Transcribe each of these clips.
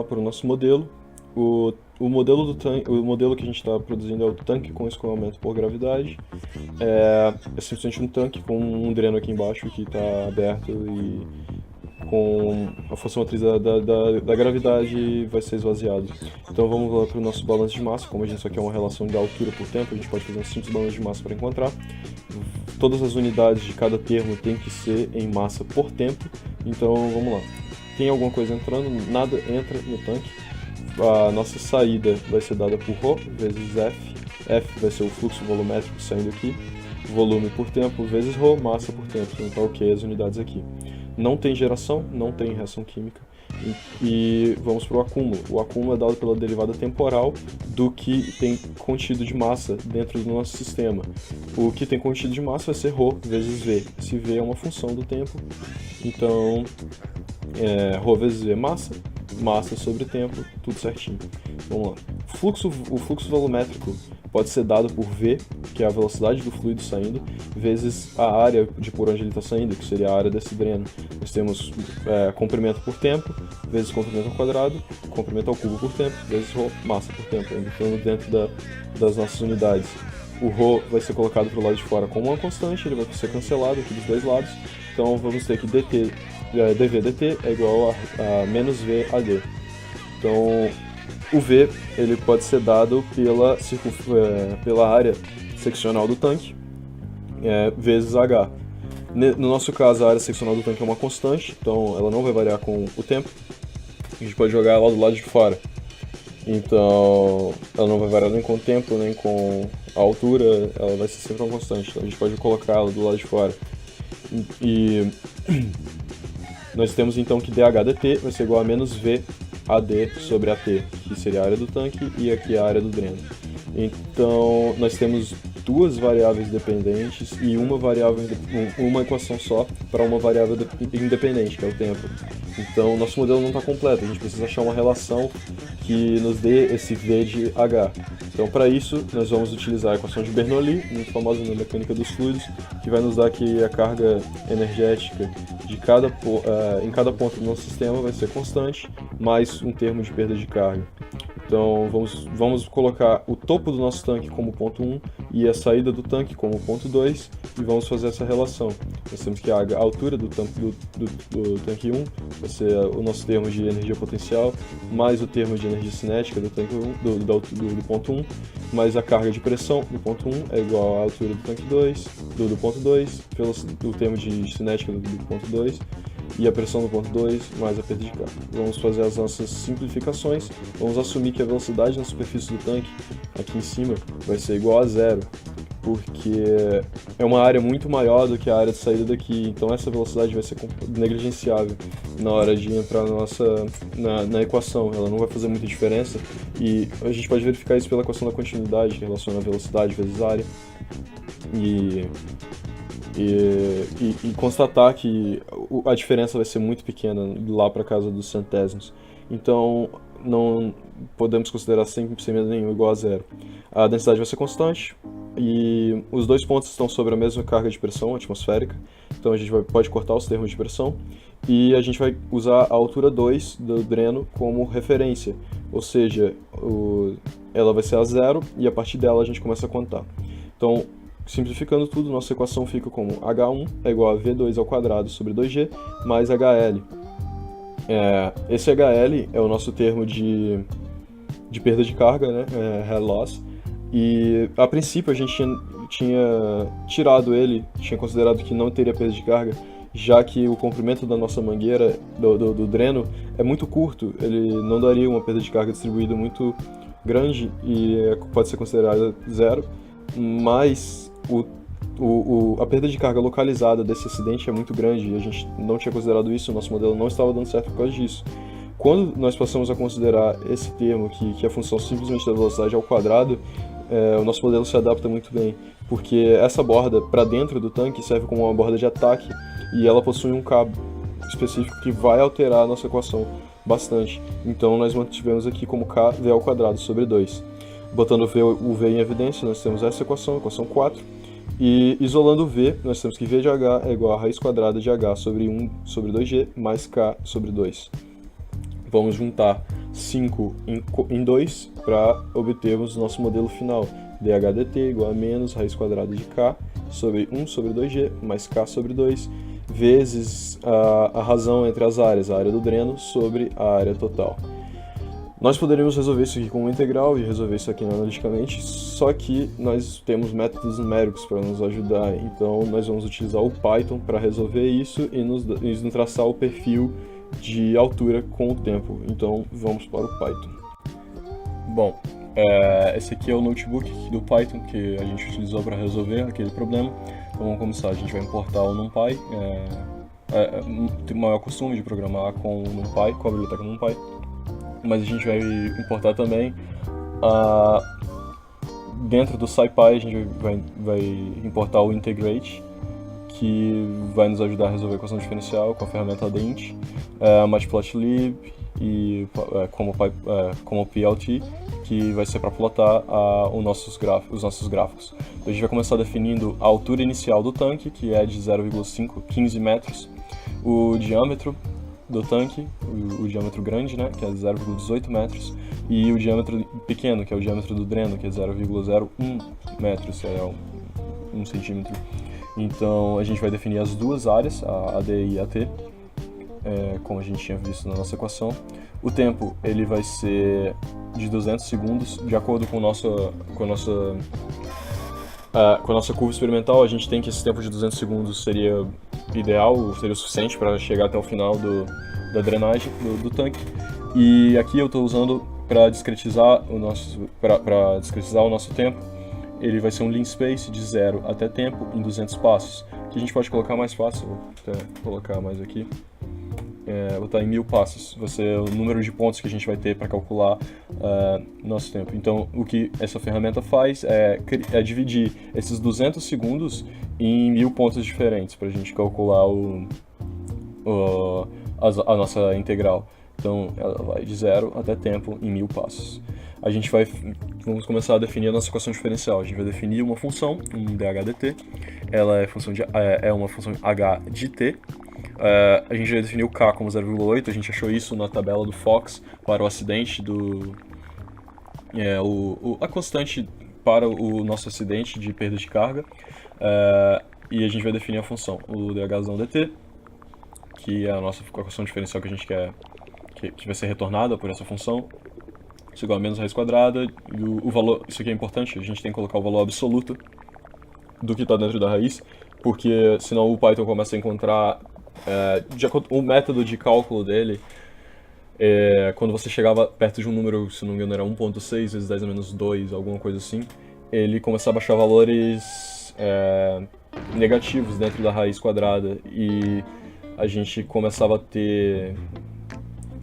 para o nosso modelo. O modelo que a gente está produzindo é o tanque com escoamento por gravidade. É simplesmente um tanque com um dreno aqui embaixo que está aberto e com a força motriz da gravidade vai ser esvaziado. Então vamos lá para o nosso balanço de massa. Como a gente só quer uma relação de altura por tempo, a gente pode fazer um simples balanço de massa para encontrar. Todas as unidades de cada termo tem que ser em massa por tempo. Então vamos lá. Tem alguma coisa entrando, nada entra no tanque. A nossa saída vai ser dada por ρ vezes F. F vai ser o fluxo volumétrico saindo aqui. Volume por tempo vezes ρ, massa por tempo. Então tá ok as unidades aqui. Não tem geração, não tem reação química. E vamos para o acúmulo. O acúmulo é dado pela derivada temporal do que tem contido de massa dentro do nosso sistema. O que tem contido de massa vai ser ρ vezes V. Se V é uma função do tempo, então ρ vezes V é massa, massa sobre tempo, tudo certinho. Vamos lá. O fluxo volumétrico pode ser dado por V, que é a velocidade do fluido saindo, vezes a área de por onde ele está saindo, que seria a área desse dreno. Nós temos comprimento por tempo, vezes comprimento ao quadrado, comprimento ao cubo por tempo, vezes ρ, massa por tempo, entrando dentro das nossas unidades. O ρ vai ser colocado para o lado de fora como uma constante, ele vai ser cancelado aqui dos dois lados, então vamos ter que dv dt é igual a menos v ad. Então o V ele pode ser dado pela área seccional do tanque vezes H. No nosso caso, a área seccional do tanque é uma constante, então ela não vai variar com o tempo. A gente pode jogar ela do lado de fora. Então ela não vai variar nem com o tempo, nem com a altura, ela vai ser sempre uma constante. Então a gente pode colocar ela do lado de fora. E nós temos então que dH dt vai ser igual a menos V AD sobre AT, que seria a área do tanque, e aqui a área do dreno. Então, nós temos duas variáveis dependentes e uma equação só para uma variável independente, que é o tempo. Então, nosso modelo não está completo, a gente precisa achar uma relação que nos dê esse V de H. Então, para isso, nós vamos utilizar a equação de Bernoulli, muito famosa na mecânica dos fluidos, que vai nos dar que a carga energética em cada ponto do nosso sistema vai ser constante, mais um termo de perda de carga. Então vamos colocar o topo do nosso tanque como ponto 1 e a saída do tanque como ponto 2 e vamos fazer essa relação. Nós temos que a altura do tanque 1 vai ser o nosso termo de energia potencial, mais o termo de energia cinética do tanque 1, do ponto 1, mais a carga de pressão do ponto 1 é igual à altura do tanque 2, do ponto 2, pelo termo de cinética do ponto 2, e a pressão do ponto 2 mais a perda de carga. Vamos fazer as nossas simplificações, vamos assumir que a velocidade na superfície do tanque, aqui em cima, vai ser igual a zero, porque é uma área muito maior do que a área de saída daqui, então essa velocidade vai ser negligenciável na hora de entrar na equação, ela não vai fazer muita diferença, e a gente pode verificar isso pela equação da continuidade, que relaciona a velocidade vezes área, e constatar que a diferença vai ser muito pequena lá para casa dos centésimos. Então, não podemos considerar sempre sem medo nenhum igual a zero. A densidade vai ser constante e os dois pontos estão sobre a mesma carga de pressão atmosférica. Então, a gente pode cortar os termos de pressão e a gente vai usar a altura 2 do dreno como referência. Ou seja, ela vai ser a zero e a partir dela a gente começa a contar. Então, simplificando tudo, nossa equação fica como H1 é igual a V2 ao quadrado sobre 2G mais HL. Esse HL é o nosso termo de perda de carga, né? Head loss. E a princípio a gente tinha tirado ele, tinha considerado que não teria perda de carga, já que o comprimento da nossa mangueira, do dreno, é muito curto, ele não daria uma perda de carga distribuída muito grande e pode ser considerada zero, mas a perda de carga localizada desse acidente é muito grande e a gente não tinha considerado isso, o nosso modelo não estava dando certo por causa disso. Quando nós passamos a considerar esse termo, que é a função simplesmente da velocidade ao quadrado, o nosso modelo se adapta muito bem, porque essa borda para dentro do tanque serve como uma borda de ataque e ela possui um cabo específico que vai alterar a nossa equação bastante. Então nós mantivemos aqui como kV ao quadrado sobre 2. Botando o V em evidência, nós temos essa equação 4, e isolando o V, nós temos que V de H é igual a raiz quadrada de H sobre 1 sobre 2G mais K sobre 2. Vamos juntar 5 em 2 para obtermos o nosso modelo final. dHdt igual a menos raiz quadrada de k sobre 1 sobre 2g mais k sobre 2 vezes a razão entre as áreas, a área do dreno sobre a área total. Nós poderíamos resolver isso aqui com uma integral e resolver isso aqui analiticamente, só que nós temos métodos numéricos para nos ajudar, então nós vamos utilizar o Python para resolver isso e nos traçar o perfil de altura com o tempo. Então vamos para o Python. Bom, esse aqui é o notebook do Python que a gente utilizou para resolver aquele problema. Então vamos começar, a gente vai importar o NumPy, tem o maior costume de programar com o NumPy, com a biblioteca NumPy. Mas a gente vai importar também, dentro do SciPy a gente vai importar o Integrate, que vai nos ajudar a resolver a equação diferencial com a ferramenta Adint, Matplotlib e como PLT, que vai ser para plotar os nossos gráficos. Então a gente vai começar definindo a altura inicial do tanque, que é de 0,15 metros, o diâmetro do tanque, o diâmetro grande, né, que é 0,18 metros, e o diâmetro pequeno, que é o diâmetro do dreno, que é 0,01 metros, é 1 centímetro. Então a gente vai definir as duas áreas, a AD e a AT, como a gente tinha visto na nossa equação. O tempo ele vai ser de 200 segundos, de acordo com a nossa curva experimental. A gente tem que esse tempo de 200 segundos seria ideal, seria o suficiente para chegar até o final da drenagem do tanque. E aqui eu estou usando para discretizar o nosso tempo. Ele vai ser um linspace de 0 até tempo em 200 passos, que a gente pode colocar mais fácil, vou até colocar mais aqui. Vou botar em 1000 passos, vai ser o número de pontos que a gente vai ter para calcular nosso tempo. Então, o que essa ferramenta faz é dividir esses 200 segundos em 1000 pontos diferentes para a gente calcular a nossa integral. Então, ela vai de 0 até tempo em 1000 passos. Vamos começar a definir a nossa equação diferencial. A gente vai definir uma função, um dHdt. Ela é uma função h de t. A gente já definiu k como 0,8, a gente achou isso na tabela do Fox para o acidente a constante para o nosso acidente de perda de carga. E a gente vai definir a função, o dhdt, que é a nossa equação diferencial que a gente quer, que vai ser retornada por essa função. Isso é igual a menos raiz quadrada, e o valor, isso aqui é importante, a gente tem que colocar o valor absoluto do que está dentro da raiz, porque senão o Python começa a encontrar o método de cálculo dele. Quando você chegava perto de um número, se não me engano era 1.6 vezes 10 a menos 2, alguma coisa assim, ele começava a baixar valores negativos dentro da raiz quadrada, e a gente começava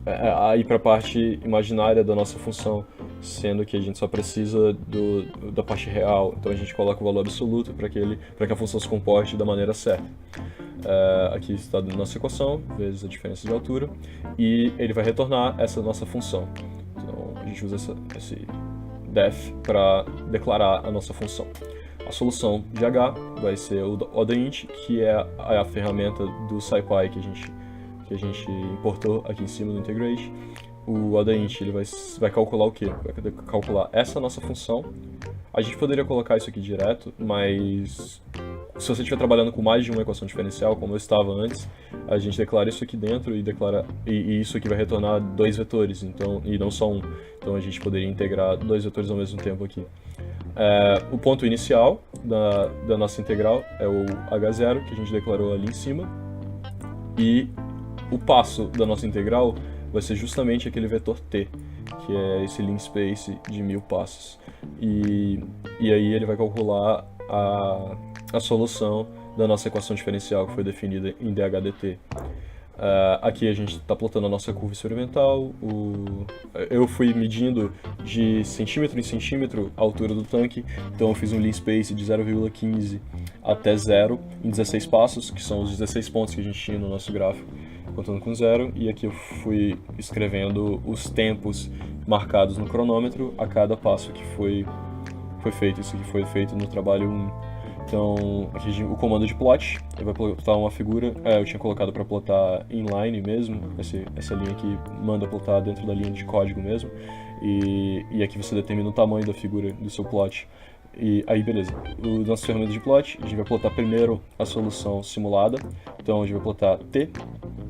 a ir para a parte imaginária da nossa função, sendo que a gente só precisa da parte real. Então a gente coloca o valor absoluto para que a função se comporte da maneira certa. Aqui está a nossa equação, vezes a diferença de altura, e ele vai retornar essa nossa função. Então a gente usa esse def para declarar a nossa função. A solução de h vai ser o Odint, que é a ferramenta do SciPy que a gente importou aqui em cima do Integrate. O Odint ele vai calcular o quê? Vai calcular essa nossa função. A gente poderia colocar isso aqui direto, mas se você estiver trabalhando com mais de uma equação diferencial, como eu estava antes, a gente declara isso aqui dentro e isso aqui vai retornar 2 vetores, e não só um. Então a gente poderia integrar 2 vetores ao mesmo tempo aqui. O ponto inicial da nossa integral é o h0, que a gente declarou ali em cima, e o passo da nossa integral vai ser justamente aquele vetor t, que é esse linspace de 1000 passos. E aí ele vai calcular a solução da nossa equação diferencial, que foi definida em dHdt. Aqui a gente está plotando a nossa curva experimental. Eu fui medindo de centímetro em centímetro a altura do tanque, então eu fiz um linspace de 0,15 até 0 em 16 passos, que são os 16 pontos que a gente tinha no nosso gráfico, contando com 0, e aqui eu fui escrevendo os tempos marcados no cronômetro a cada passo que foi feito. Isso aqui foi feito no trabalho 1. Então, aqui o comando de plot, ele vai plotar uma figura, eu tinha colocado para plotar inline mesmo, essa linha aqui manda plotar dentro da linha de código mesmo, e aqui você determina o tamanho da figura do seu plot. E aí beleza, o nosso ferramenta de plot, a gente vai plotar primeiro a solução simulada, então a gente vai plotar T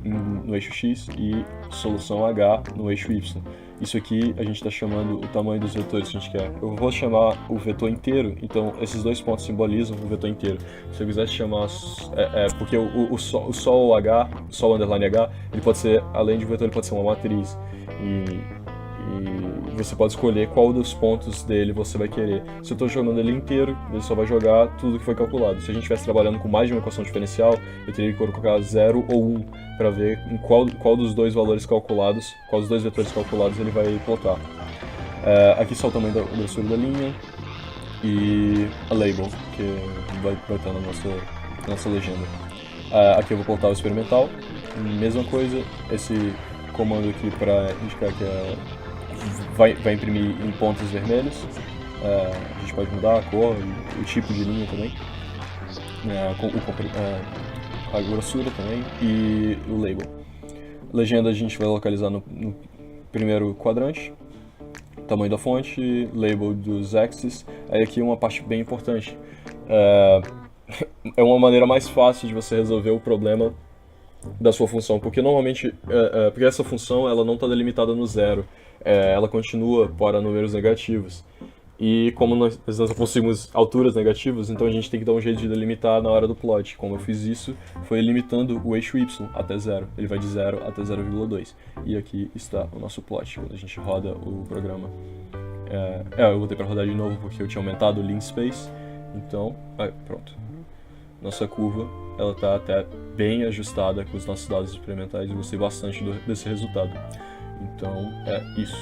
no eixo X e solução H no eixo Y. Isso aqui a gente está chamando o tamanho dos vetores que a gente quer. Eu vou chamar o vetor inteiro, então esses dois pontos simbolizam o vetor inteiro. Se eu quisesse chamar, porque o sol H, sol underline H, ele pode ser, além de vetor, ele pode ser uma matriz. E você pode escolher qual dos pontos dele você vai querer. Se eu estou jogando ele inteiro, ele só vai jogar tudo que foi calculado. Se a gente estivesse trabalhando com mais de uma equação diferencial, eu teria que colocar 0 ou 1 para ver em qual dos dois valores calculados, qual dos dois vetores calculados ele vai plotar. Aqui só o tamanho da grossura da linha e a label, que vai estar na nossa legenda. Aqui eu vou plotar o experimental, mesma coisa, esse comando aqui para indicar que vai imprimir em pontos vermelhos. A gente pode mudar a cor e o tipo de linha também, a grossura também e o label. Legenda a gente vai localizar no primeiro quadrante, tamanho da fonte, label dos axes. Aí aqui uma parte bem importante, é uma maneira mais fácil de você resolver o problema da sua função, porque normalmente, porque essa função ela não está delimitada no zero, ela continua para números negativos. E como nós conseguimos alturas negativas, então a gente tem que dar um jeito de delimitar na hora do plot. Como eu fiz isso, foi limitando o eixo Y até 0. Ele vai de 0 até 0,2. E aqui está o nosso plot, quando a gente roda o programa. Eu botei para rodar de novo porque eu tinha aumentado o linspace. Então, pronto. Nossa curva, ela está até bem ajustada com os nossos dados experimentais. Eu gostei bastante desse resultado. Então, é isso.